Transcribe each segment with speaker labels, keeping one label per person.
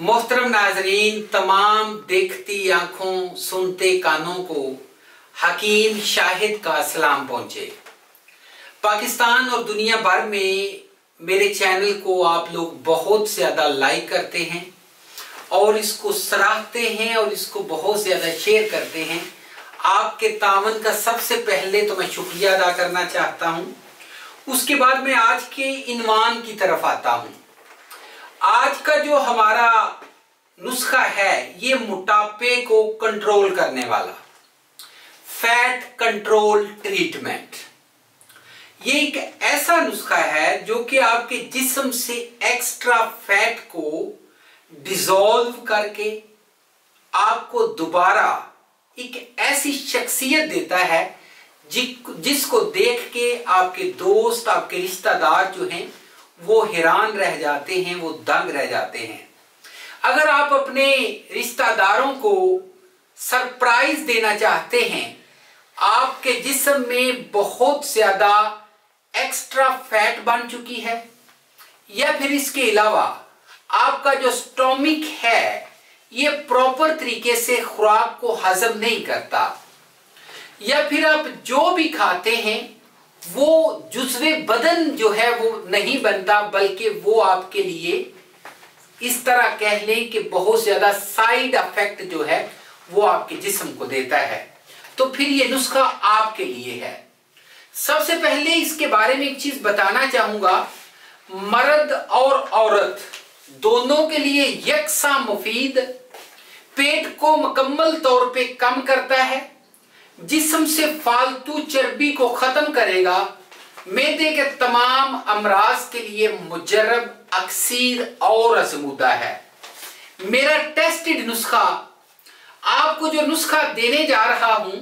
Speaker 1: मोहतरम नाजरीन, तमाम देखती आंखों सुनते कानों को हकीम शाहिद का सलाम पहुंचे। पाकिस्तान और दुनिया भर में मेरे चैनल को आप लोग बहुत ज्यादा लाइक करते हैं और इसको सराहते हैं और इसको बहुत ज्यादा शेयर करते हैं। आपके तावन का सबसे पहले तो मैं शुक्रिया अदा करना चाहता हूं। उसके बाद मैं आज के इन्वान की तरफ आता हूं। आज का जो हमारा नुस्खा है ये मोटापे को कंट्रोल करने वाला फैट कंट्रोल ट्रीटमेंट। ये एक ऐसा नुस्खा है जो कि आपके जिस्म से एक्स्ट्रा फैट को डिसॉल्व करके आपको दोबारा एक ऐसी शख्सियत देता है जिसको देख के आपके दोस्त, आपके रिश्तेदार जो हैं वो हैरान रह जाते हैं, वो दंग रह जाते हैं। अगर आप अपने रिश्तेदारों को सरप्राइज देना चाहते हैं, आपके जिस्म में बहुत ज्यादा एक्स्ट्रा फैट बन चुकी है या फिर इसके अलावा आपका जो स्टोमिक है ये प्रॉपर तरीके से खुराक को हजम नहीं करता, या फिर आप जो भी खाते हैं वो जुज़्वे बदन जो है वो नहीं बनता, बल्कि वो आपके लिए इस तरह कह लें कि बहुत ज्यादा साइड इफेक्ट जो है वो आपके जिस्म को देता है, तो फिर ये नुस्खा आपके लिए है। सबसे पहले इसके बारे में एक चीज बताना चाहूंगा, मर्द और औरत दोनों के लिए यकसा मुफीद, पेट को मुकम्मल तौर पे कम करता है, जिस्म से फालतू चर्बी को खत्म करेगा, मैदे के तमाम अमराज के लिए मुजर्रब, अक्सीर और आजमूदा है। मेरा टेस्टेड नुस्खा, आपको जो नुस्खा देने जा रहा हूं,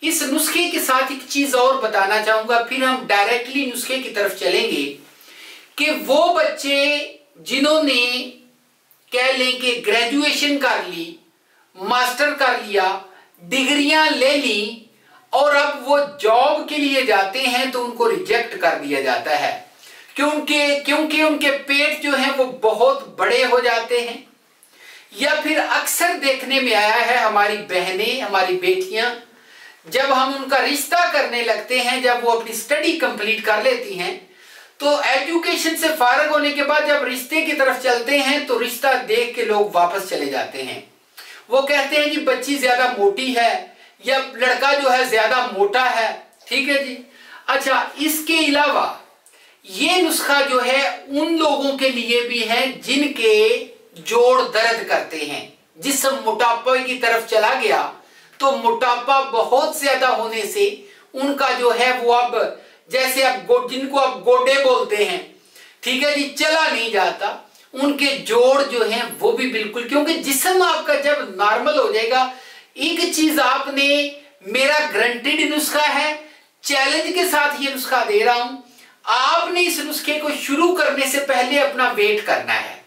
Speaker 1: इस नुस्खे के साथ एक चीज और बताना चाहूंगा, फिर हम डायरेक्टली नुस्खे की तरफ चलेंगे कि वो बच्चे जिन्होंने कह लें कि ग्रेजुएशन कर ली, मास्टर कर लिया, डिग्रियां ले ली और अब वो जॉब के लिए जाते हैं तो उनको रिजेक्ट कर दिया जाता है क्योंकि उनके पेट जो है वो बहुत बड़े हो जाते हैं। या फिर अक्सर देखने में आया है, हमारी बहनें, हमारी बेटियां जब हम उनका रिश्ता करने लगते हैं, जब वो अपनी स्टडी कंप्लीट कर लेती हैं तो एजुकेशन से फारग होने के बाद जब रिश्ते की तरफ चलते हैं तो रिश्ता देख के लोग वापस चले जाते हैं। वो कहते हैं कि बच्ची ज्यादा मोटी है या लड़का जो है ज्यादा मोटा है, ठीक है जी। अच्छा, इसके अलावा ये नुस्खा जो है उन लोगों के लिए भी है जिनके जोड़ दर्द करते हैं। जिस्म मोटापा की तरफ चला गया तो मोटापा बहुत ज्यादा होने से उनका जो है वो अब जैसे अब जिनको आप गोडे बोलते हैं, ठीक है जी, चला नहीं जाता, उनके जोड़ जो हैं वो भी बिल्कुल, क्योंकि जिस्म आपका जब नॉर्मल हो जाएगा, एक चीज आपने, मेरा ग्रंटेड नुस्खा है, चैलेंज के साथ ये नुस्खा दे रहा हूं, आपने इस नुस्खे को शुरू करने से पहले अपना वेट करना है।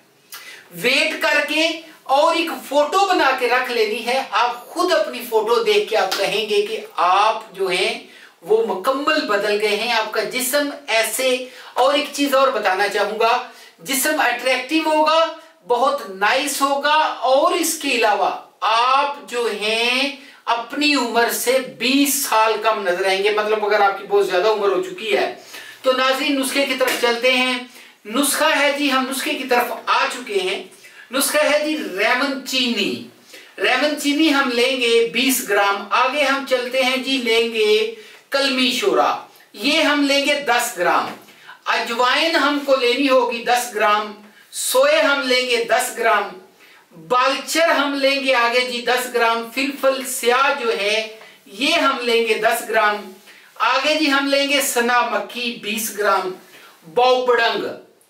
Speaker 1: वेट करके और एक फोटो बना के रख लेनी है। आप खुद अपनी फोटो देख के आप कहेंगे कि आप जो हैं वो मुकम्मल बदल गए हैं, आपका जिस्म ऐसे। और एक चीज और बताना चाहूंगा, जिस्म अट्रैक्टिव होगा, बहुत नाइस होगा, और इसके अलावा आप जो हैं अपनी उम्र से 20 साल कम नजर आएंगे। मतलब अगर आपकी बहुत ज्यादा उम्र हो चुकी है तो नाज़रीन नुस्खे की तरफ चलते हैं। नुस्खा है जी, हम नुस्खे की तरफ आ चुके हैं। नुस्खा है जी रेमन चीनी। रेमन चीनी हम लेंगे 20 ग्राम। आगे हम चलते हैं जी, लेंगे कलमी शोरा, ये हम लेंगे 10 ग्राम। अजवाइन हमको लेनी होगी 10 ग्राम। सोए हम लेंगे 10 ग्राम। बालचर हम लेंगे आगे जी 10 ग्राम। फिलफल स्याह जो है ये हम लेंगे 10 ग्राम। आगे जी हम लेंगे सना मक्खी 20 ग्राम। बाउपड़ंग,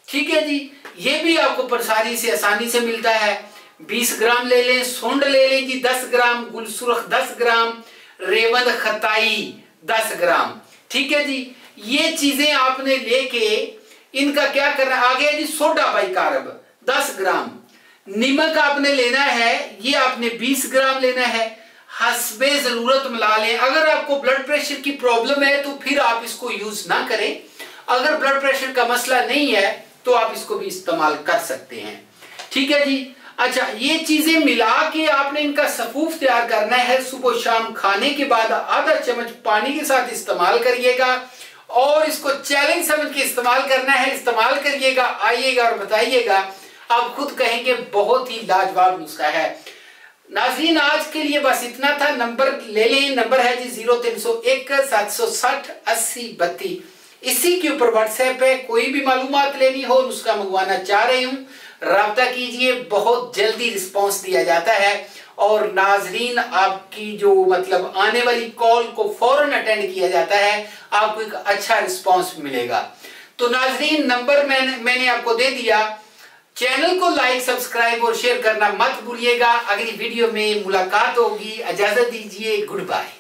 Speaker 1: ठीक है जी, ये भी आपको प्रसारी से आसानी से मिलता है, 20 ग्राम ले लें। सूंड ले लें जी 10 ग्राम। गुलसुर्ख 10 ग्राम। रेवन खताई 10 ग्राम, ठीक है जी। ये चीजें आपने लेके इनका क्या करना, आगे जी सोडा बाइकार्ब 10 ग्राम। नमक आपने लेना है, ये आपने 20 ग्राम लेना है। हस्बे जरूरत मिला लें। अगर आपको ब्लड प्रेशर की प्रॉब्लम है तो फिर आप इसको यूज ना करें, अगर ब्लड प्रेशर का मसला नहीं है तो आप इसको भी इस्तेमाल कर सकते हैं, ठीक है जी। اچھا، یہ چیزیں ملا کے آپ نے ان کا صفوف تیار کرنا ہے. صبح شام کھانے کے بعد آدھا چمچ پانی کے ساتھ استعمال کریے گا اور اس کو چیلنج سمجھ کے استعمال کرنا ہے. استعمال کریے گا، آئیے گا اور بتائیے گا، آپ خود کہیں گے بہت ہی لاجواب نسخہ ہے. ناظرین، آج کے لیے بس اتنا تھا. نمبر لے لیں، نمبر ہے جی 0301 760 80 32. اسی کے اوپر واٹس ایپ ہے. کوئی بھی معلومات لینی ہو، نسخہ منگوانا چاہ رہی ہوں، رابطہ کیجئے. بہت جلدی رسپانس دیا جاتا ہے اور ناظرین آپ کی جو آنے والی کال کو فوراً اٹینڈ کیا جاتا ہے. آپ کو ایک اچھا رسپانس ملے گا. تو ناظرین، نمبر میں نے آپ کو دے دیا. چینل کو لائک، سبسکرائب اور شیئر کرنا مت بھولیے گا. اگلی ویڈیو میں ملاقات ہوگی. اجازت دیجیے. Good bye.